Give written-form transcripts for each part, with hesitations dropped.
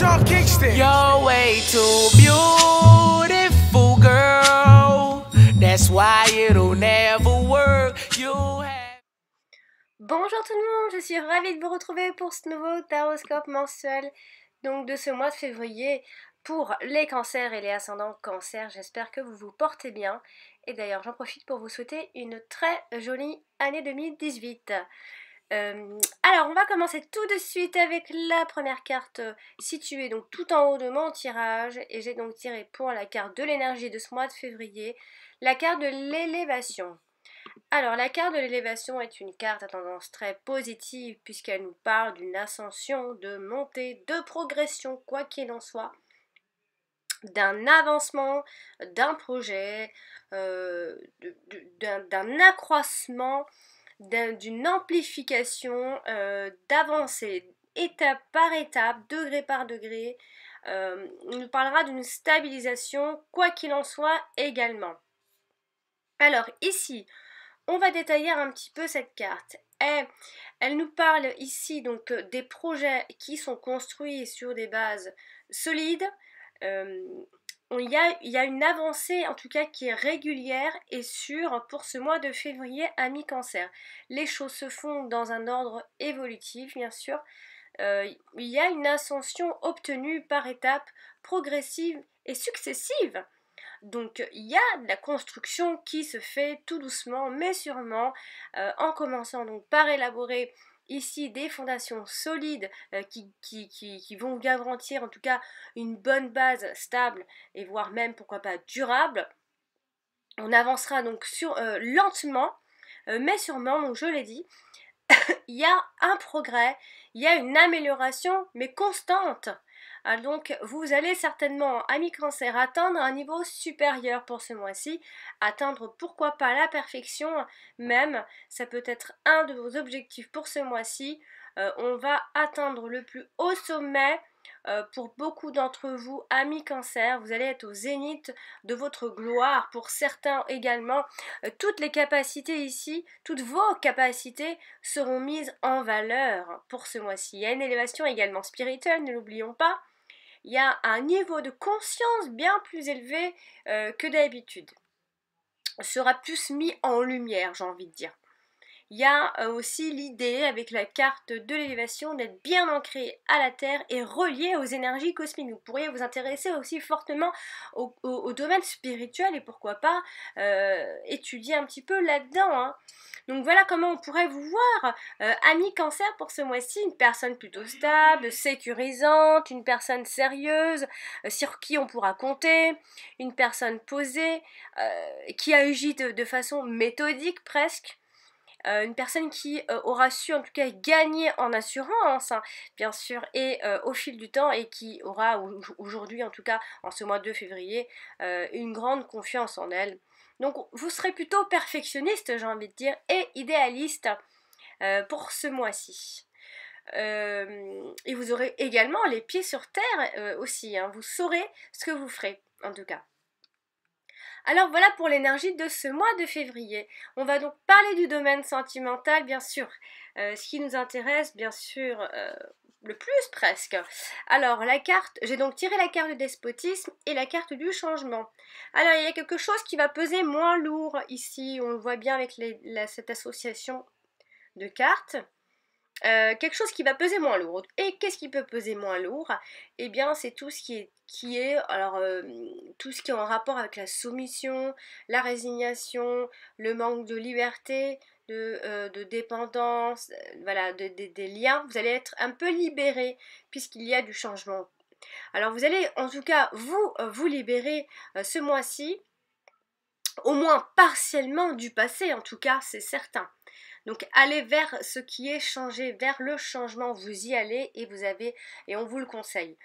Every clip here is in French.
Sean Kingston. You're way too beautiful, girl. That's why it'll never work. Bonjour tout le monde, je suis ravie de vous retrouver pour ce nouveau taroscope mensuel donc de ce mois de février pour les cancers et les ascendants cancers. J'espère que vous vous portez bien et d'ailleurs j'en profite pour vous souhaiter une très jolie année 2018. Alors on va commencer tout de suite avec la première carte située donc tout en haut de mon tirage et j'ai donc tiré pour la carte de l'énergie de ce mois de février, la carte de l'élévation. Alors la carte de l'élévation est une carte à tendance très positive puisqu'elle nous parle d'une ascension, de montée, de progression, quoi qu'il en soit, d'un avancement, d'un projet, d'un accroissement, d'une amplification, d'avancée étape par étape, degré par degré. Il nous parlera d'une stabilisation, quoi qu'il en soit également. Alors ici, on va détailler un petit peu cette carte. Elle nous parle ici donc des projets qui sont construits sur des bases solides. Il y a une avancée en tout cas qui est régulière et sûre pour ce mois de février à mi-cancer. Les choses se font dans un ordre évolutif bien sûr. Il y a une ascension obtenue par étapes progressives et successives. Donc il y a de la construction qui se fait tout doucement mais sûrement en commençant donc par élaborer ici des fondations solides qui vont garantir en tout cas une bonne base stable et voire même pourquoi pas durable. On avancera donc lentement mais sûrement, donc je l'ai dit, il y a un progrès, il y a une amélioration mais constante. Donc vous allez certainement, amis cancer, atteindre un niveau supérieur pour ce mois-ci, atteindre pourquoi pas la perfection même, ça peut être un de vos objectifs pour ce mois-ci. On va atteindre le plus haut sommet pour beaucoup d'entre vous, amis cancer, vous allez être au zénith de votre gloire. Pour certains également, toutes les capacités ici, toutes vos capacités seront mises en valeur pour ce mois-ci. Il y a une élévation également spirituelle, ne l'oublions pas. Il y a un niveau de conscience bien plus élevé que d'habitude. Sera plus mis en lumière, j'ai envie de dire. Il y a aussi l'idée avec la carte de l'élévation d'être bien ancré à la Terre et relié aux énergies cosmiques. Vous pourriez vous intéresser aussi fortement au domaine spirituel et pourquoi pas étudier un petit peu là-dedans. Hein. Donc voilà comment on pourrait vous voir, amis cancer pour ce mois-ci, une personne plutôt stable, sécurisante, une personne sérieuse, sur qui on pourra compter, une personne posée, qui agit de façon méthodique presque. Une personne qui aura su en tout cas gagner en assurance hein, bien sûr et au fil du temps et qui aura aujourd'hui en tout cas en ce mois de février une grande confiance en elle. Donc vous serez plutôt perfectionniste j'ai envie de dire et idéaliste pour ce mois-ci. Et vous aurez également les pieds sur terre aussi, hein. Vous saurez ce que vous ferez en tout cas. Alors voilà pour l'énergie de ce mois de février. On va donc parler du domaine sentimental, bien sûr. Ce qui nous intéresse, bien sûr, le plus presque. Alors la carte, j'ai donc tiré la carte du despotisme et la carte du changement. Alors il y a quelque chose qui va peser moins lourd ici. On le voit bien avec cette association de cartes. Quelque chose qui va peser moins lourd. Et qu'est-ce qui peut peser moins lourd? Eh bien c'est tout ce qui est tout ce qui est en rapport avec la soumission, la résignation, le manque de liberté, de dépendance, voilà, des liens. Vous allez être un peu libéré puisqu'il y a du changement. Alors vous allez en tout cas vous libérer ce mois-ci, au moins partiellement du passé en tout cas, c'est certain. Donc allez vers ce qui est changé, vers le changement, vous y allez et on vous le conseille.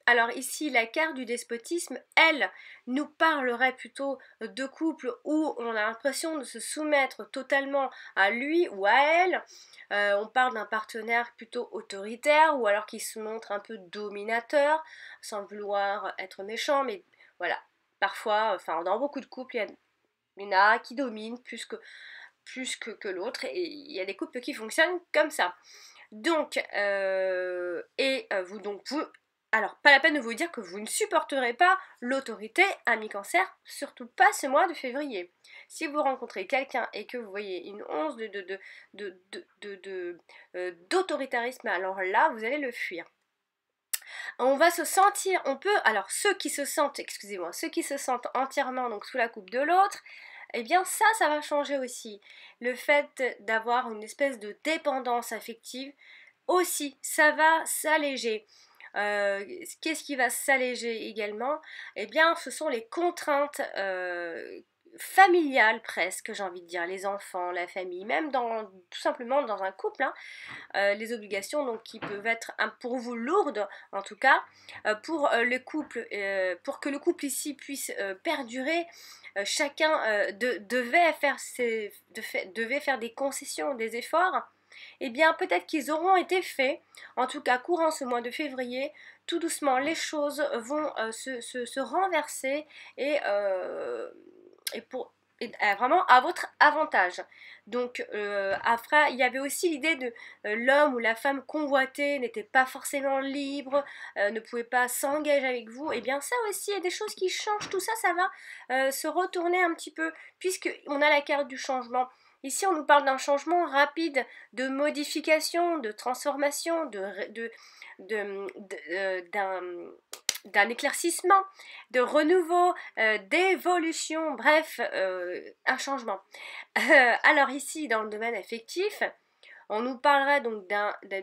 Alors ici la carte du despotisme, elle nous parlerait plutôt de couple où on a l'impression de se soumettre totalement à lui ou à elle. On parle d'un partenaire plutôt autoritaire ou alors qui se montre un peu dominateur, sans vouloir être méchant, mais voilà, parfois, enfin dans beaucoup de couples, il y en a qui dominent plus que l'autre et il y a des couples qui fonctionnent comme ça. Donc, vous alors, pas la peine de vous dire que vous ne supporterez pas l'autorité, ami Cancer, surtout pas ce mois de février. Si vous rencontrez quelqu'un et que vous voyez une once d'autoritarisme, alors là, vous allez le fuir. On va se sentir, alors ceux qui se sentent, ceux qui se sentent entièrement donc sous la coupe de l'autre, eh bien ça va changer aussi. Le fait d'avoir une espèce de dépendance affective, aussi, ça va s'alléger. Qu'est-ce qui va s'alléger également? Eh bien, ce sont les contraintes familiales presque, j'ai envie de dire, les enfants, la famille, même tout simplement dans un couple, hein, les obligations donc qui peuvent être pour vous lourdes, en tout cas, pour le couple, pour que le couple ici puisse perdurer. Chacun devait faire des concessions, des efforts. Eh bien, peut-être qu'ils auront été faits, en tout cas courant ce mois de février, tout doucement les choses vont se renverser et vraiment à votre avantage. Donc après, il y avait aussi l'idée de l'homme ou la femme convoitée n'était pas forcément libre, ne pouvait pas s'engager avec vous. Et bien ça aussi, il y a des choses qui changent. Tout ça, ça va se retourner un petit peu, puisqu'on a la carte du changement. Ici, on nous parle d'un changement rapide, de modification, de transformation, d'un éclaircissement, de renouveau, d'évolution, bref, un changement. Alors ici, dans le domaine affectif, on nous parlera donc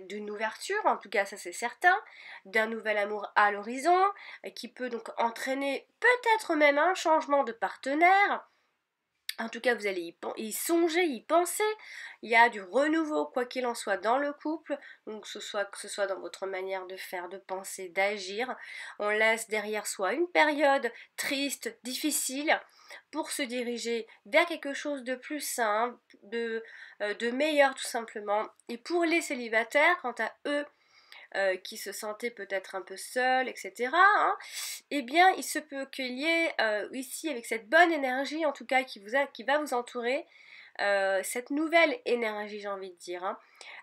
d'une ouverture, en tout cas ça c'est certain, d'un nouvel amour à l'horizon, qui peut donc entraîner peut-être même un changement de partenaire. En tout cas, vous allez y songer, y penser. Il y a du renouveau, quoi qu'il en soit, dans le couple. Donc, que ce soit dans votre manière de faire, de penser, d'agir. On laisse derrière soi une période triste, difficile, pour se diriger vers quelque chose de plus simple, de meilleur tout simplement. Et pour les célibataires, quant à eux, qui se sentaient peut-être un peu seuls, etc. Hein, eh bien, il se peut qu'il y ait ici, avec cette bonne énergie, en tout cas, qui va vous entourer, cette nouvelle énergie, j'ai envie de dire. Hein,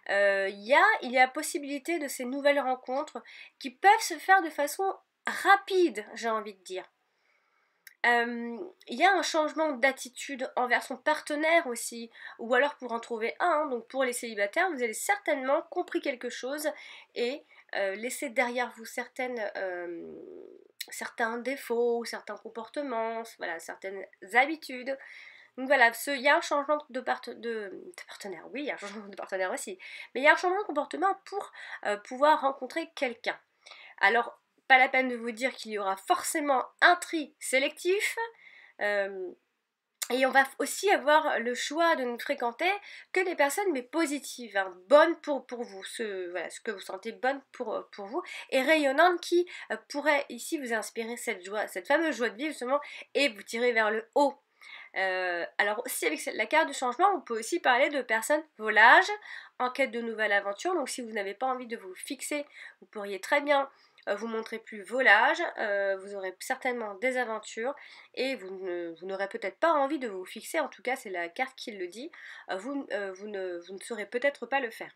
il y a possibilité de ces nouvelles rencontres qui peuvent se faire de façon rapide, j'ai envie de dire. Il y a un changement d'attitude envers son partenaire aussi, ou alors pour en trouver un, hein, donc pour les célibataires, vous avez certainement compris quelque chose et laissé derrière vous certains défauts, certains comportements, voilà, certaines habitudes. Donc voilà, il y a un changement de partenaire, oui, il y a un changement de partenaire aussi, mais il y a un changement de comportement pour pouvoir rencontrer quelqu'un. Alors, pas la peine de vous dire qu'il y aura forcément un tri sélectif, et on va aussi avoir le choix de ne fréquenter que des personnes mais positives, hein, bonnes pour vous, ce que vous sentez bonne pour vous, et rayonnantes qui pourraient ici vous inspirer cette fameuse joie de vivre justement, et vous tirer vers le haut. Alors aussi avec la carte du changement, on peut aussi parler de personnes volages en quête de nouvelles aventures. Donc si vous n'avez pas envie de vous fixer, vous pourriez très bien vous montrer plus volage, vous aurez certainement des aventures et vous n'aurez peut-être pas envie de vous fixer, en tout cas c'est la carte qui le dit, vous ne saurez peut-être pas le faire.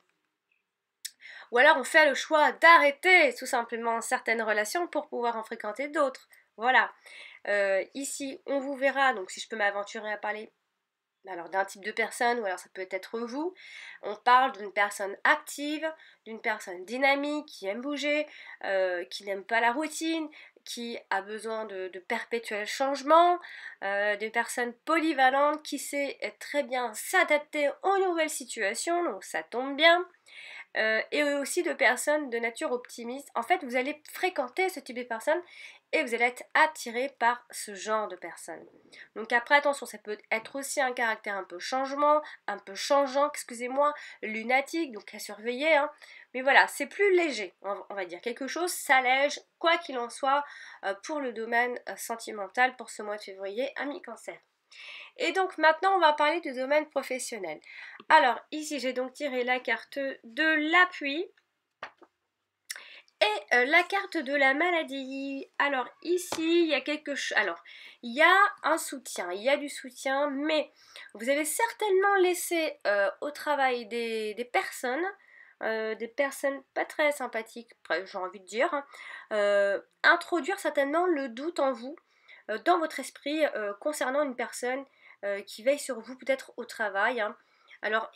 Ou alors on fait le choix d'arrêter tout simplement certaines relations pour pouvoir en fréquenter d'autres. Voilà. Ici, on vous verra, donc si je peux m'aventurer à parler alors d'un type de personne, ou alors ça peut être vous. On parle d'une personne active, d'une personne dynamique, qui aime bouger, qui n'aime pas la routine, qui a besoin de perpétuel changement, d'une personne polyvalente qui sait très bien s'adapter aux nouvelles situations, donc ça tombe bien. Et aussi de personnes de nature optimiste. En fait, vous allez fréquenter ce type de personnes et vous allez être attiré par ce genre de personnes. Donc après, attention, ça peut être aussi un caractère un peu changeant, excusez-moi, lunatique, donc à surveiller. Hein. Mais voilà, c'est plus léger, on va dire. Quelque chose s'allège, quoi qu'il en soit, pour le domaine sentimental pour ce mois de février, ami Cancer. Et donc maintenant on va parler du domaine professionnel. Alors ici j'ai donc tiré la carte de l'appui et la carte de la maladie. Alors ici il y a quelque chose. Alors il y a un soutien, il y a du soutien, mais vous avez certainement laissé au travail des personnes des personnes pas très sympathiques, j'ai envie de dire, hein, introduire certainement le doute en vous, dans votre esprit, concernant une personne qui veille sur vous, peut-être au travail, hein. Alors,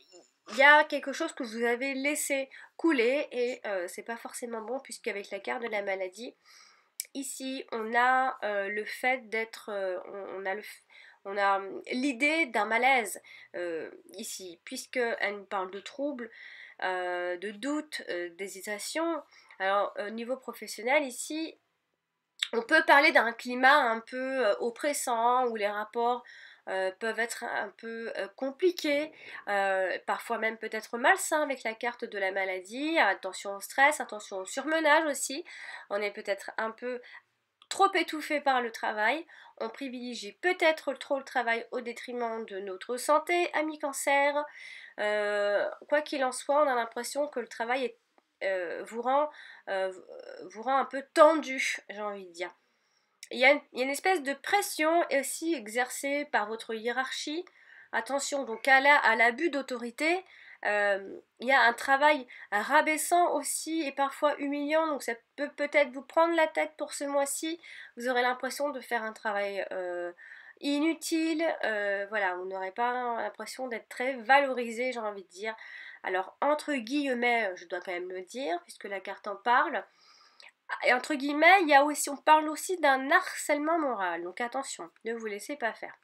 il y a quelque chose que vous avez laissé couler et c'est pas forcément bon, puisqu'avec la carte de la maladie, ici on a le fait d'être, on a l'idée d'un malaise ici, puisqu'elle nous parle de troubles, de doute, d'hésitation. Alors au niveau professionnel ici, on peut parler d'un climat un peu oppressant, où les rapports peuvent être un peu compliqués, parfois même peut-être malsains avec la carte de la maladie. Attention au stress, attention au surmenage aussi. On est peut-être un peu trop étouffé par le travail. On privilégie peut-être trop le travail au détriment de notre santé, amis cancer. Quoi qu'il en soit, on a l'impression que le travail vous rend un peu tendu, j'ai envie de dire. Il y a une espèce de pression aussi exercée par votre hiérarchie. Attention donc à l'abus d'autorité. Il y a un travail rabaissant aussi et parfois humiliant, donc ça peut peut-être vous prendre la tête pour ce mois-ci. Vous aurez l'impression de faire un travail inutile. Voilà, vous n'aurez pas l'impression d'être très valorisé, j'ai envie de dire. Alors entre guillemets, je dois quand même le dire puisque la carte en parle. Et entre guillemets, on parle aussi d'un harcèlement moral, donc attention, ne vous laissez pas faire.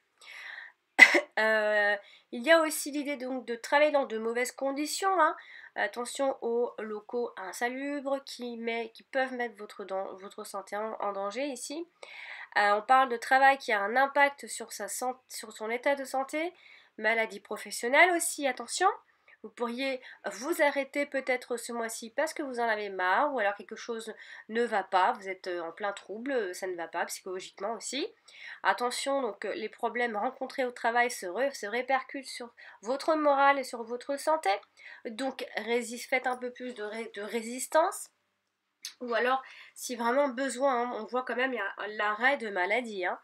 Il y a aussi l'idée donc de travailler dans de mauvaises conditions, hein. Attention aux locaux insalubres qui peuvent mettre votre santé en danger ici. On parle de travail qui a un impact sur son état de santé, maladie professionnelle aussi, attention. Vous pourriez vous arrêter peut-être ce mois-ci parce que vous en avez marre ou alors quelque chose ne va pas, vous êtes en plein trouble, ça ne va pas psychologiquement aussi. Attention, donc les problèmes rencontrés au travail se répercutent sur votre morale et sur votre santé. Donc faites un peu plus de résistance. Ou alors, si vraiment besoin, hein, on voit quand même il y a l'arrêt de maladie, hein.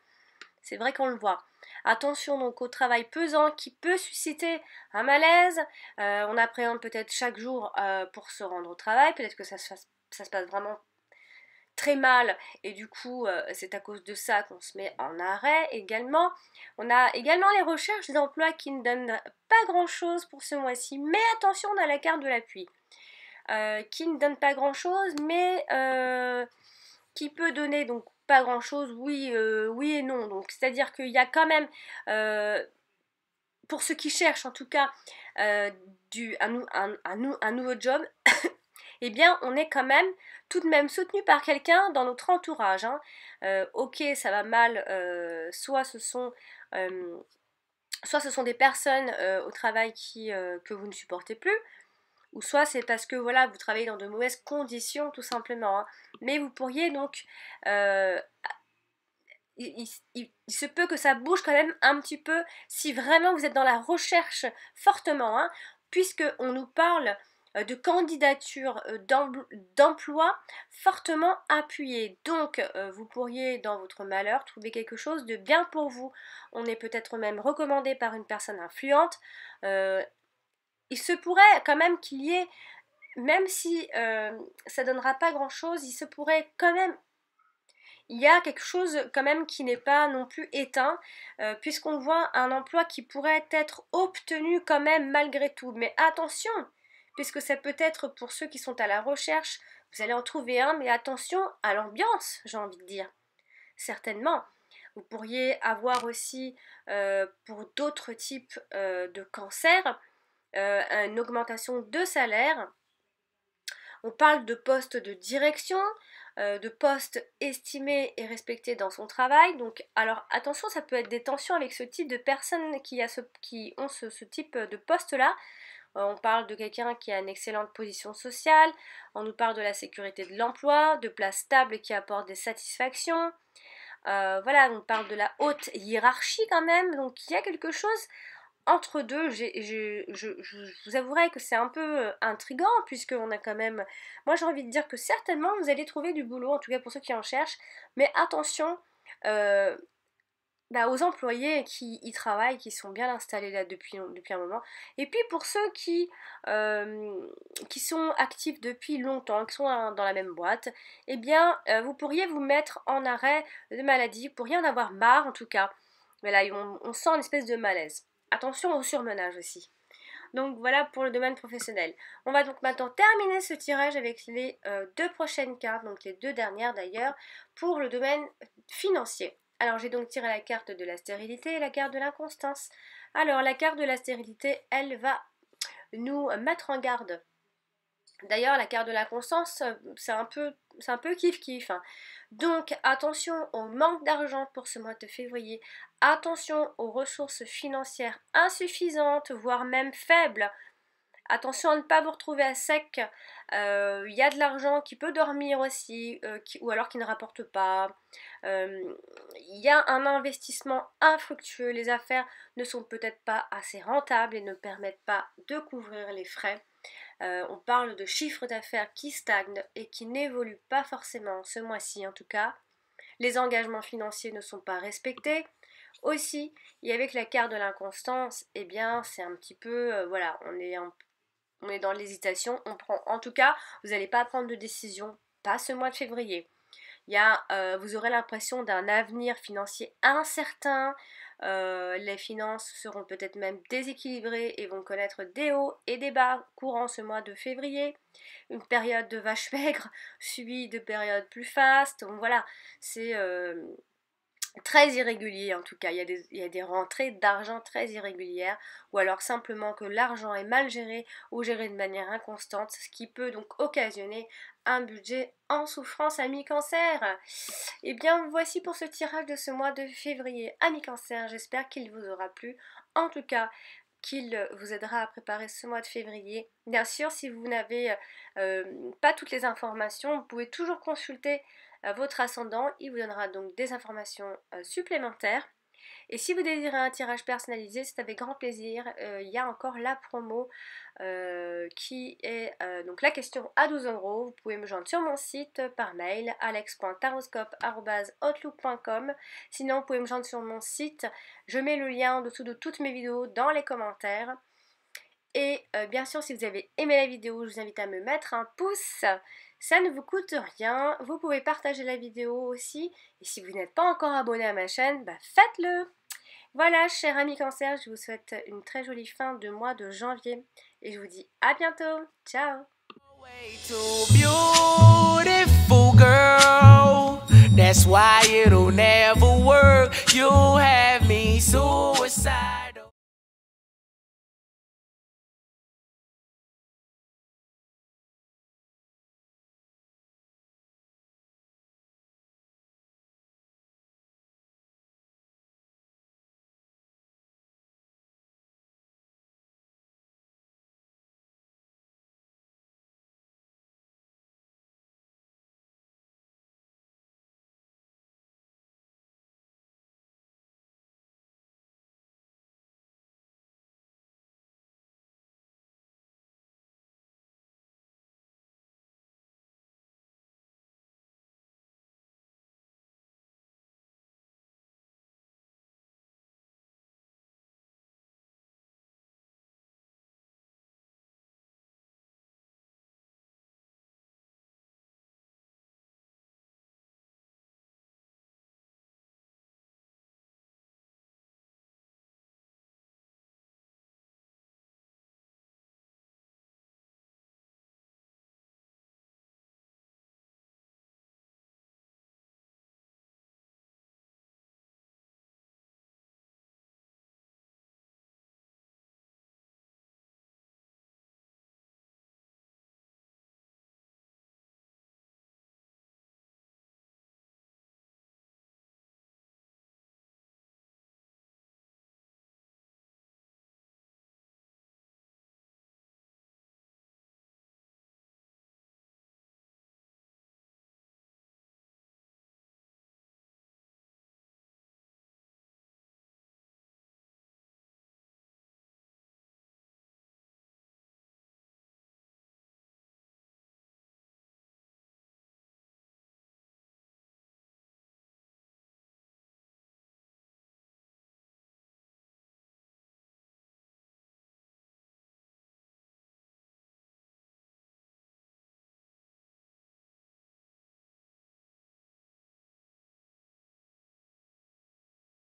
C'est vrai qu'on le voit. Attention donc au travail pesant qui peut susciter un malaise. On appréhende peut-être chaque jour pour se rendre au travail. Peut-être que ça se passe vraiment très mal et du coup c'est à cause de ça qu'on se met en arrêt également. On a également les recherches d'emploi qui ne donnent pas grand chose pour ce mois-ci. Mais attention, on a la carte de l'appui qui ne donne pas grand chose mais qui peut donner donc pas grand chose, oui et non. Donc c'est-à-dire qu'il y a quand même, pour ceux qui cherchent en tout cas un nouveau job, eh bien on est quand même tout de même soutenu par quelqu'un dans notre entourage, hein. Ok, ça va mal, soit ce sont des personnes au travail que vous ne supportez plus, ou soit c'est parce que voilà, vous travaillez dans de mauvaises conditions tout simplement, hein. Mais vous pourriez donc il se peut que ça bouge quand même un petit peu si vraiment vous êtes dans la recherche fortement, hein, puisque on nous parle de candidature d'emploi fortement appuyée. Donc vous pourriez dans votre malheur trouver quelque chose de bien pour vous. On est peut-être même recommandé par une personne influente. Il se pourrait quand même qu'il y ait, même si ça donnera pas grand chose, il se pourrait quand même, il y a quelque chose quand même qui n'est pas non plus éteint, puisqu'on voit un emploi qui pourrait être obtenu quand même malgré tout. Mais attention, puisque ça peut être pour ceux qui sont à la recherche, vous allez en trouver un, mais attention à l'ambiance, j'ai envie de dire. Certainement. Vous pourriez avoir aussi, pour d'autres types de cancers, une augmentation de salaire. On parle de postes de direction, de postes estimés et respectés dans son travail. Donc, alors attention, ça peut être des tensions avec ce type de personnes qui ont ce type de poste-là. On parle de quelqu'un qui a une excellente position sociale, on nous parle de la sécurité de l'emploi, de places stables qui apportent des satisfactions. Voilà, on parle de la haute hiérarchie quand même, donc il y a quelque chose entre deux. Je vous avouerai que c'est un peu intriguant, puisqu'on a quand même, moi j'ai envie de dire que certainement vous allez trouver du boulot, en tout cas pour ceux qui en cherchent, mais attention, aux employés qui y travaillent, qui sont bien installés là depuis un moment. Et puis pour ceux qui sont actifs depuis longtemps, qui sont dans la même boîte, eh bien vous pourriez vous mettre en arrêt de maladie, vous pourriez en avoir marre en tout cas. Mais là on sent une espèce de malaise. Attention au surmenage aussi. Donc voilà pour le domaine professionnel. On va donc maintenant terminer ce tirage avec les 2 prochaines cartes, donc les 2 dernières d'ailleurs, pour le domaine financier. Alors j'ai donc tiré la carte de la stérilité et la carte de l'inconstance. Alors la carte de la stérilité, elle va nous mettre en garde. D'ailleurs, la carte de l'inconstance, c'est un peu kiff-kiff. Hein. Donc, attention au manque d'argent pour ce mois de février. Attention aux ressources financières insuffisantes, voire même faibles. Attention à ne pas vous retrouver à sec. Il y a de l'argent qui peut dormir aussi, ou alors qui ne rapporte pas. Il y a un investissement infructueux. Les affaires ne sont peut-être pas assez rentables et ne permettent pas de couvrir les frais. On parle de chiffres d'affaires qui stagnent et qui n'évoluent pas forcément ce mois-ci en tout cas. Les engagements financiers ne sont pas respectés. Aussi, et avec la carte de l'inconstance, eh bien c'est un petit peu, voilà, on est dans l'hésitation. En tout cas, vous n'allez pas prendre de décision, pas ce mois de février. Vous aurez l'impression d'un avenir financier incertain. Les finances seront peut-être même déséquilibrées et vont connaître des hauts et des bas courant ce mois de février. Une période de vache maigre suivie de périodes plus fastes. Donc voilà, c'est très irrégulier en tout cas. Il y a des rentrées d'argent très irrégulières ou alors simplement que l'argent est mal géré ou géré de manière inconstante, ce qui peut donc occasionner un budget en souffrance. Amis Cancer, et bien voici pour ce tirage de ce mois de février. Amis Cancer, j'espère qu'il vous aura plu, en tout cas qu'il vous aidera à préparer ce mois de février. Bien sûr, si vous n'avez pas toutes les informations, vous pouvez toujours consulter votre ascendant, il vous donnera donc des informations supplémentaires. Et si vous désirez un tirage personnalisé, c'est avec grand plaisir. Il y a encore la promo qui est donc la question à 12 €. Vous pouvez me joindre sur mon site par mail alex.taroscope@outlook.com. Sinon, vous pouvez me joindre sur mon site. Je mets le lien en dessous de toutes mes vidéos dans les commentaires. Et bien sûr, si vous avez aimé la vidéo, je vous invite à me mettre un pouce. Ça ne vous coûte rien. Vous pouvez partager la vidéo aussi. Et si vous n'êtes pas encore abonné à ma chaîne, faites-le. Voilà, chers amis Cancer, je vous souhaite une très jolie fin de mois de janvier. Et je vous dis à bientôt. Ciao. That's why it'll never work. You have